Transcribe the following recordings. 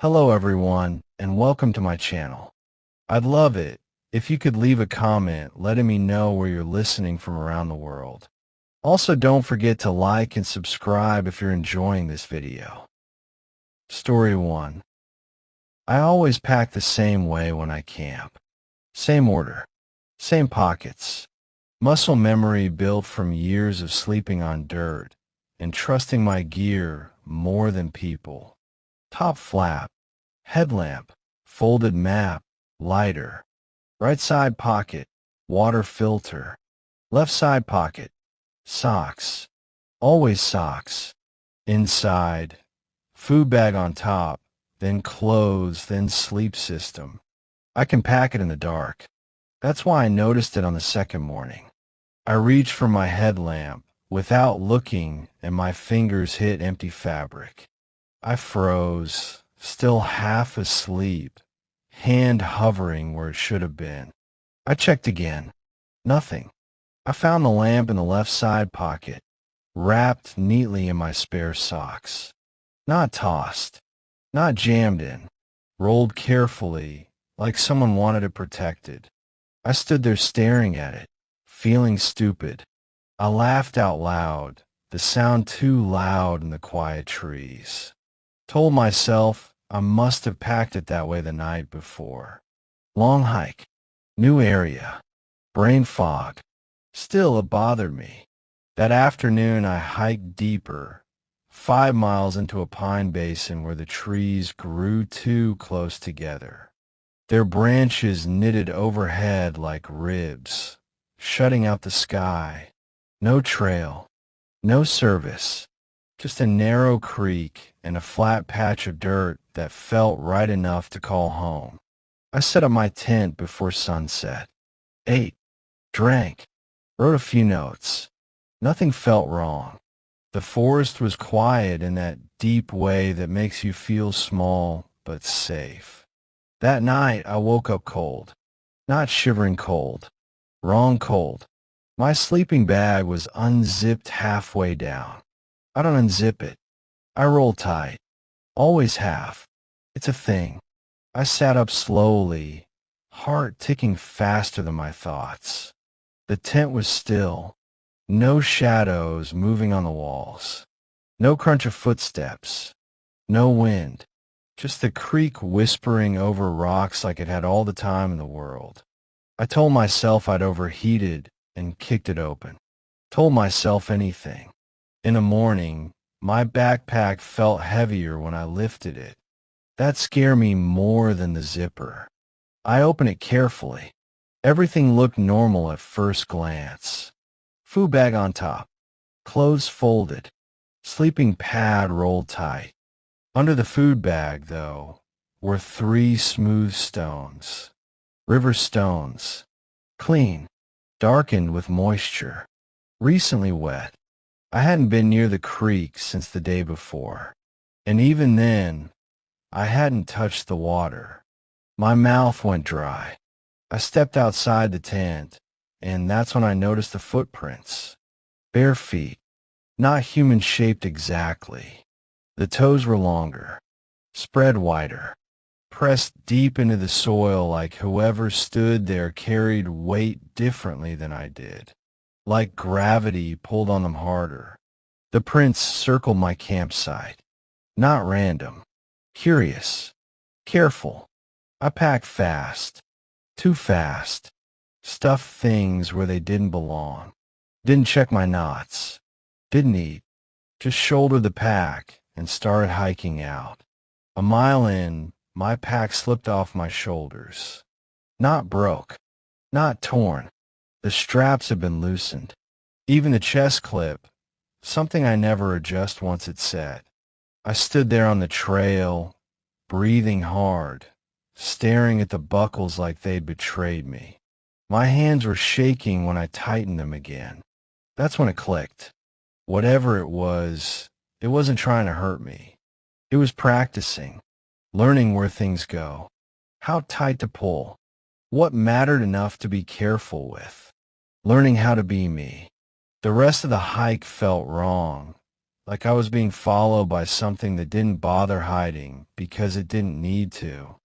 Hello everyone, and welcome to my channel. I'd love it if you could leave a comment letting me know where you're listening from around the world. Also, don't forget to like and subscribe if you're enjoying this video. Story 1. I always pack the same way when I camp. Same order, same pockets. Muscle memory built from years of sleeping on dirt and trusting my gear more than people. Top flap, headlamp, folded map, lighter. Right side pocket, water filter. Left side pocket, socks. Always socks. Inside, food bag on top, then clothes, then sleep system. I can pack it in the dark. That's why I noticed it on the second morning. I reached for my headlamp without looking, and my fingers hit empty fabric. I froze, still half asleep, hand hovering where it should have been. I checked again. Nothing. I found the lamp in the left side pocket, wrapped neatly in my spare socks. Not tossed, not jammed in, rolled carefully, like someone wanted it protected. I stood there staring at it, feeling stupid. I laughed out loud, the sound too loud in the quiet trees. Told myself I must have packed it that way the night before. Long hike, new area, brain fog. Still, it bothered me. That afternoon, I hiked deeper, 5 miles into a pine basin where the trees grew too close together. Their branches knitted overhead like ribs, shutting out the sky. No trail, no service. Just a narrow creek and a flat patch of dirt that felt right enough to call home. I set up my tent before sunset. Ate, drank, wrote a few notes. Nothing felt wrong. The forest was quiet in that deep way that makes you feel small but safe. That night I woke up cold. Not shivering cold. Wrong cold. My sleeping bag was unzipped halfway down. I don't unzip it. I roll tight. Always have. It's a thing. I sat up slowly, heart ticking faster than my thoughts. The tent was still. No shadows moving on the walls. No crunch of footsteps. No wind. Just the creek whispering over rocks like it had all the time in the world. I told myself I'd overheated and kicked it open. Told myself anything. In the morning, my backpack felt heavier when I lifted it. That scared me more than the zipper. I opened it carefully. Everything looked normal at first glance. Food bag on top. Clothes folded. Sleeping pad rolled tight. Under the food bag, though, were 3 smooth stones. River stones. Clean. Darkened with moisture. Recently wet. I hadn't been near the creek since the day before, and even then, I hadn't touched the water. My mouth went dry. I stepped outside the tent, and that's when I noticed the footprints. Bare feet, not human-shaped exactly. The toes were longer, spread wider, pressed deep into the soil like whoever stood there carried weight differently than I did. Like gravity pulled on them harder. The prints circled my campsite. Not random. Curious. Careful. I packed fast. Too fast. Stuffed things where they didn't belong. Didn't check my knots. Didn't eat. Just shouldered the pack and started hiking out. A mile in, my pack slipped off my shoulders. Not broke. Not torn. The straps had been loosened. Even the chest clip, something I never adjust once it's set. I stood there on the trail, breathing hard, staring at the buckles like they'd betrayed me. My hands were shaking when I tightened them again. That's when it clicked. Whatever it wasn't trying to hurt me. It was practicing, learning where things go, how tight to pull, what mattered enough to be careful with, learning how to be me. The rest of the hike felt wrong, like I was being followed by something that didn't bother hiding because it didn't need to.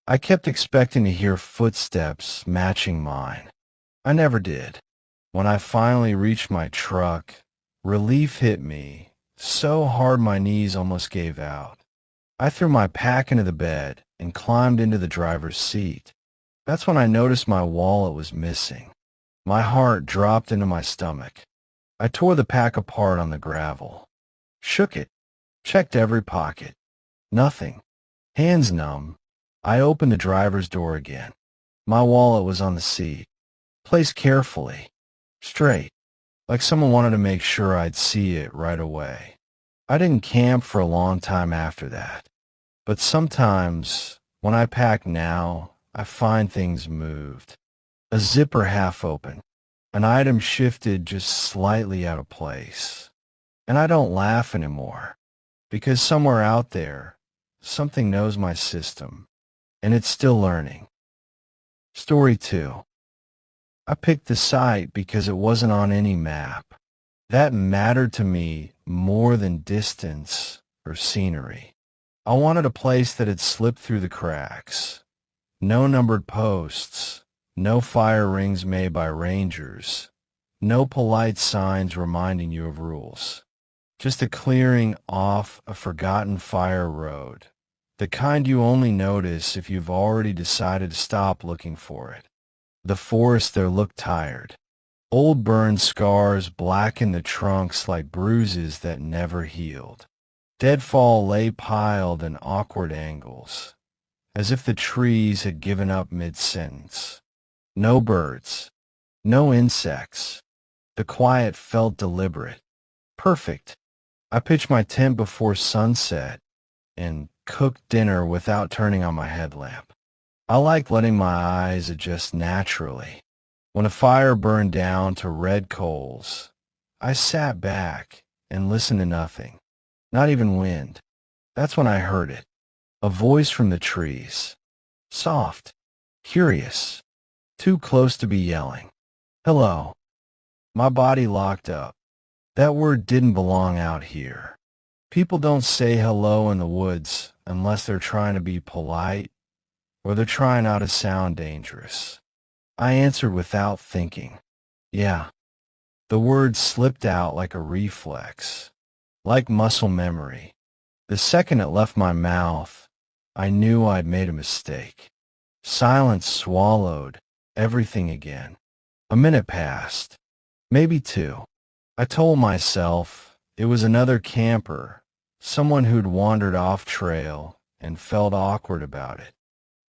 I kept expecting to hear footsteps matching mine. I never did. When I finally reached my truck, relief hit me so hard my knees almost gave out. I threw my pack into the bed and climbed into the driver's seat. That's when I noticed my wallet was missing. My heart dropped into my stomach. I tore the pack apart on the gravel, shook it, checked every pocket. Nothing. Hands numb, I opened the driver's door again. My wallet was on the seat, placed carefully, straight, like someone wanted to make sure I'd see it right away. I didn't camp for a long time after that, but sometimes when I pack now, I find things moved. A zipper half open, an item shifted just slightly out of place. And I don't laugh anymore, because somewhere out there, something knows my system, and it's still learning. Story 2. I picked the site because it wasn't on any map. That mattered to me more than distance or scenery. I wanted a place that had slipped through the cracks. No numbered posts, no fire rings made by rangers, no polite signs reminding you of rules. Just a clearing off a forgotten fire road, the kind you only notice if you've already decided to stop looking for it. The forest there looked tired. Old burned scars blackened the trunks like bruises that never healed. Deadfall lay piled in awkward angles, as if the trees had given up mid-sentence. No birds, no insects. The quiet felt deliberate, perfect. I pitched my tent before sunset and cooked dinner without turning on my headlamp. I like letting my eyes adjust naturally. When a fire burned down to red coals, I sat back and listened to nothing, not even wind. That's when I heard it, a voice from the trees, soft, curious, too close to be yelling. Hello. My body locked up. That word didn't belong out here. People don't say hello in the woods unless they're trying to be polite or they're trying not to sound dangerous. I answered without thinking. Yeah. The word slipped out like a reflex, like muscle memory. The second it left my mouth, I knew I'd made a mistake. Silence swallowed everything again. A minute passed, maybe 2. I told myself it was another camper, someone who'd wandered off trail and felt awkward about it.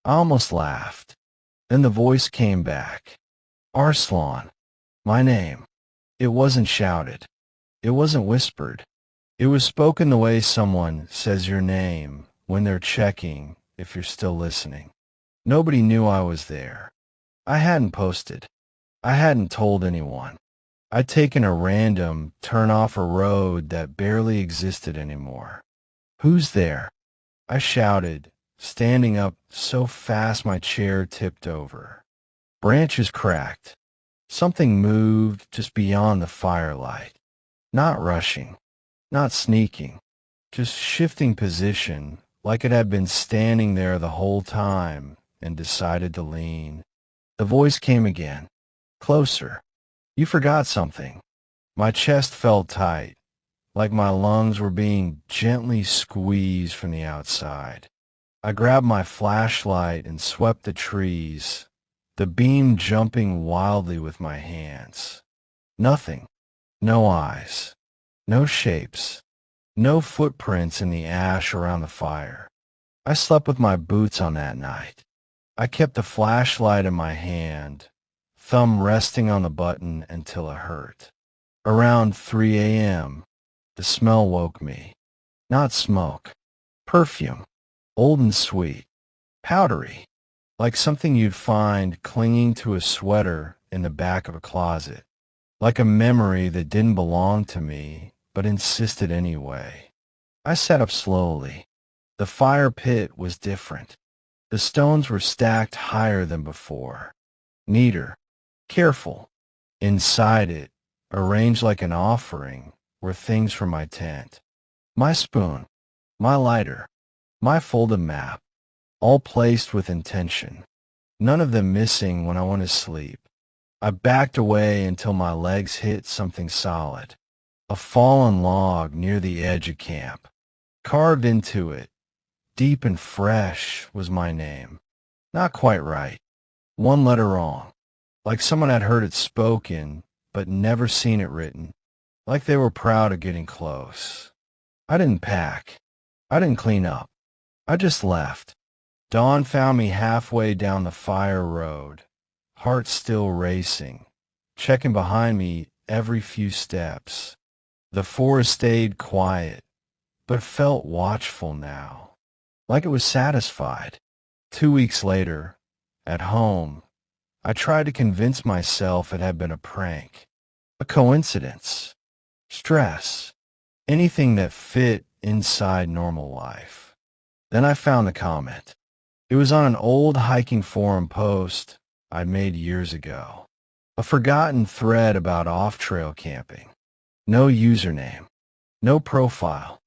I almost laughed. Then the voice came back. Arslan, my name. It wasn't shouted. It wasn't whispered. It was spoken the way someone says your name when they're checking if you're still listening. Nobody knew I was there. I hadn't posted. I hadn't told anyone. I'd taken a random turn off a road that barely existed anymore. Who's there? I shouted, standing up so fast my chair tipped over. Branches cracked. Something moved just beyond the firelight. Not rushing, not sneaking, just shifting position like it had been standing there the whole time and decided to lean. The voice came again, closer. You forgot something. My chest felt tight, like my lungs were being gently squeezed from the outside. I grabbed my flashlight and swept the trees, the beam jumping wildly with my hands. Nothing. No eyes. No shapes. No footprints in the ash around the fire. I slept with my boots on that night. I kept the flashlight in my hand, thumb resting on the button until it hurt. Around 3 a.m., the smell woke me. Not smoke. Perfume. Old and sweet. Powdery. Like something you'd find clinging to a sweater in the back of a closet. Like a memory that didn't belong to me, but insisted anyway. I sat up slowly. The fire pit was different. The stones were stacked higher than before. Neater. Careful. Inside it, arranged like an offering, were things from my tent. My spoon, my lighter, my folded map, all placed with intention, none of them missing when I went to sleep. I backed away until my legs hit something solid, a fallen log near the edge of camp. Carved into it, deep and fresh, was my name. Not quite right. One letter wrong. Like someone had heard it spoken, but never seen it written. Like they were proud of getting close. I didn't pack. I didn't clean up. I just left. Dawn found me halfway down the fire road, heart still racing, checking behind me every few steps. The forest stayed quiet, but felt watchful now, like it was satisfied. 2 weeks later, at home, I tried to convince myself it had been a prank, a coincidence, stress, anything that fit inside normal life. Then I found the comment. It was on an old hiking forum post I'd made years ago, a forgotten thread about off-trail camping. No username, no profile,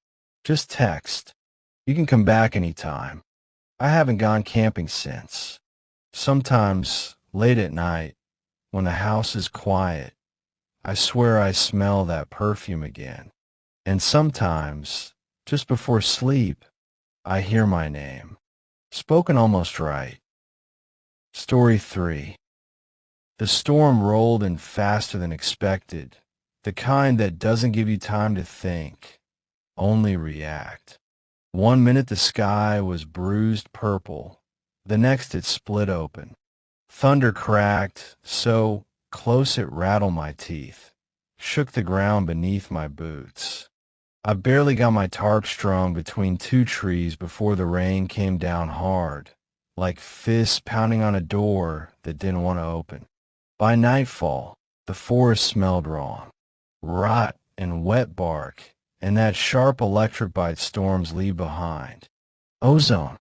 just text. You can come back anytime. I haven't gone camping since. Sometimes, late at night, when the house is quiet, I swear I smell that perfume again. And sometimes, just before sleep, I hear my name, spoken almost right. Story 3. The storm rolled in faster than expected, the kind that doesn't give you time to think, only react. 1 minute the sky was bruised purple, the next it split open. Thunder cracked so close it rattled my teeth, shook the ground beneath my boots. I barely got my tarp strung between two trees before the rain came down hard, like fists pounding on a door that didn't want to open. By nightfall, the forest smelled wrong. Rot and wet bark, and that sharp electric bite storms leave behind. Ozone.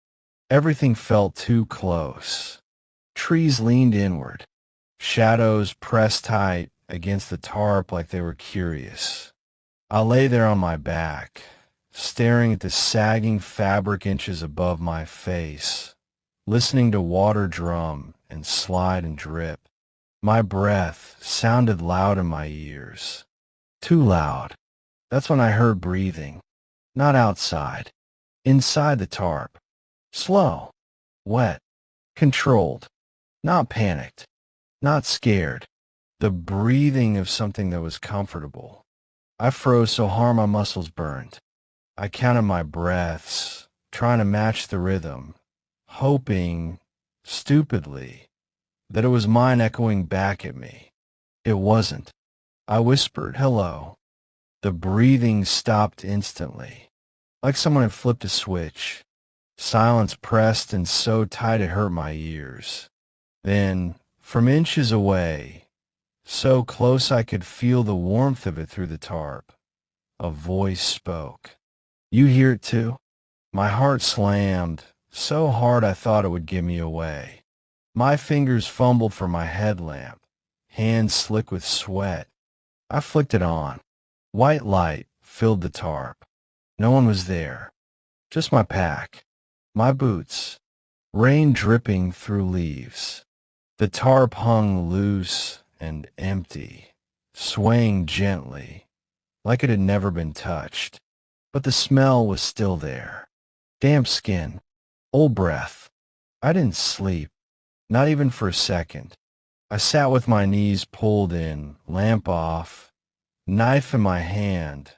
Everything felt too close. Trees leaned inward. Shadows pressed tight against the tarp like they were curious. I lay there on my back, staring at the sagging fabric inches above my face, listening to water drum and slide and drip. My breath sounded loud in my ears. Too loud. That's when I heard breathing. Not outside. Inside the tarp. Slow. Wet. Controlled. Not panicked. Not scared. The breathing of something that was comfortable. I froze so hard my muscles burned. I counted my breaths, trying to match the rhythm, hoping, stupidly, that it was mine echoing back at me. It wasn't. I whispered, "Hello." The breathing stopped instantly, like someone had flipped a switch. Silence pressed and so tight it hurt my ears. Then, from inches away, so close I could feel the warmth of it through the tarp, a voice spoke. "You hear it too?" My heart slammed, so hard I thought it would give me away. My fingers fumbled for my headlamp, hands slick with sweat. I flicked it on. White light filled the tarp. No one was there. Just my pack, my boots, rain dripping through leaves. The tarp hung loose and empty, swaying gently, like it had never been touched. But the smell was still there. Damp skin, old breath. I didn't sleep, not even for a second. I sat with my knees pulled in, lamp off, knife in my hand,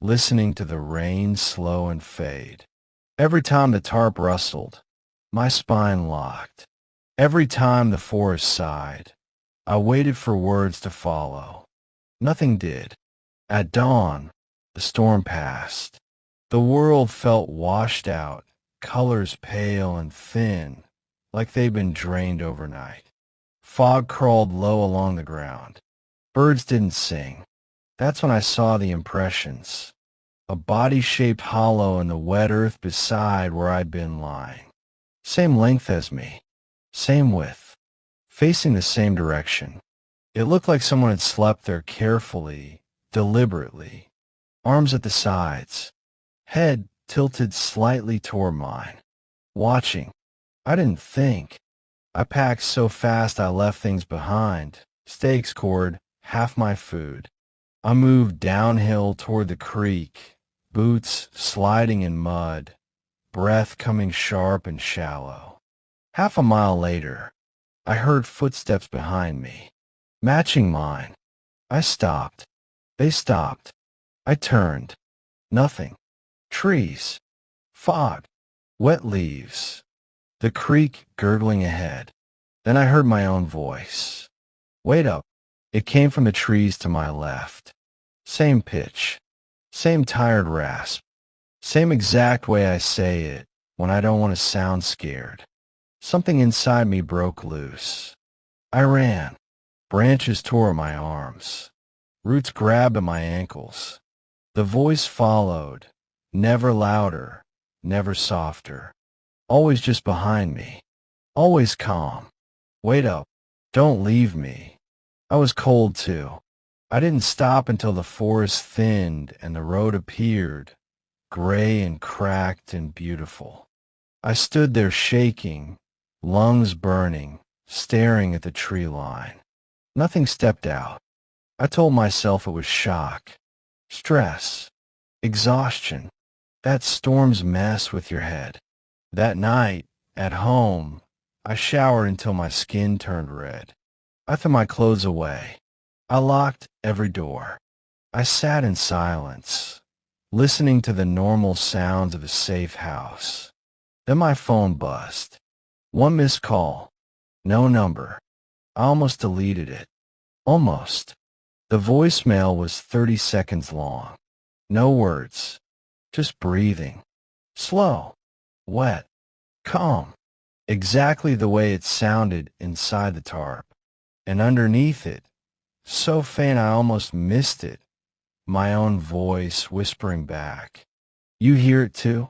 listening to the rain slow and fade. Every time the tarp rustled, my spine locked. Every time the forest sighed, I waited for words to follow. Nothing did. At dawn, the storm passed. The world felt washed out, colors pale and thin, like they'd been drained overnight. Fog crawled low along the ground. Birds didn't sing. That's when I saw the impressions. A body-shaped hollow in the wet earth beside where I'd been lying. Same length as me. Same width. Facing the same direction. It looked like someone had slept there carefully, deliberately. Arms at the sides. head tilted slightly toward mine, watching. I didn't think. I packed so fast I left things behind. Stakes cord, half my food. I moved downhill toward the creek, boots sliding in mud, breath coming sharp and shallow. Half a mile later, I heard footsteps behind me, matching mine. I stopped. They stopped. I turned. Nothing. Trees. Fog. Wet leaves. The creek gurgling ahead. Then I heard my own voice. Wait up. It came from the trees to my left. Same pitch. Same tired rasp. Same exact way I say it when I don't want to sound scared. Something inside me broke loose. I ran. Branches tore at my arms. Roots grabbed at my ankles. The voice followed, never louder, never softer. Always just behind me. Always calm. Wait up. Don't leave me. I was cold too. I didn't stop until the forest thinned and the road appeared, gray and cracked and beautiful. I stood there shaking, lungs burning, staring at the tree line. Nothing stepped out. I told myself it was shock, stress, exhaustion. That storms mess with your head. That night, at home, I showered until my skin turned red. I threw my clothes away. I locked every door. I sat in silence, listening to the normal sounds of a safe house. Then my phone buzzed. One missed call. No number. I almost deleted it. Almost. The voicemail was 30 seconds long. No words. Just breathing. Slow. Wet. Calm. Exactly the way it sounded inside the tarp. And underneath it, so faint I almost missed it, my own voice whispering back. You hear it too?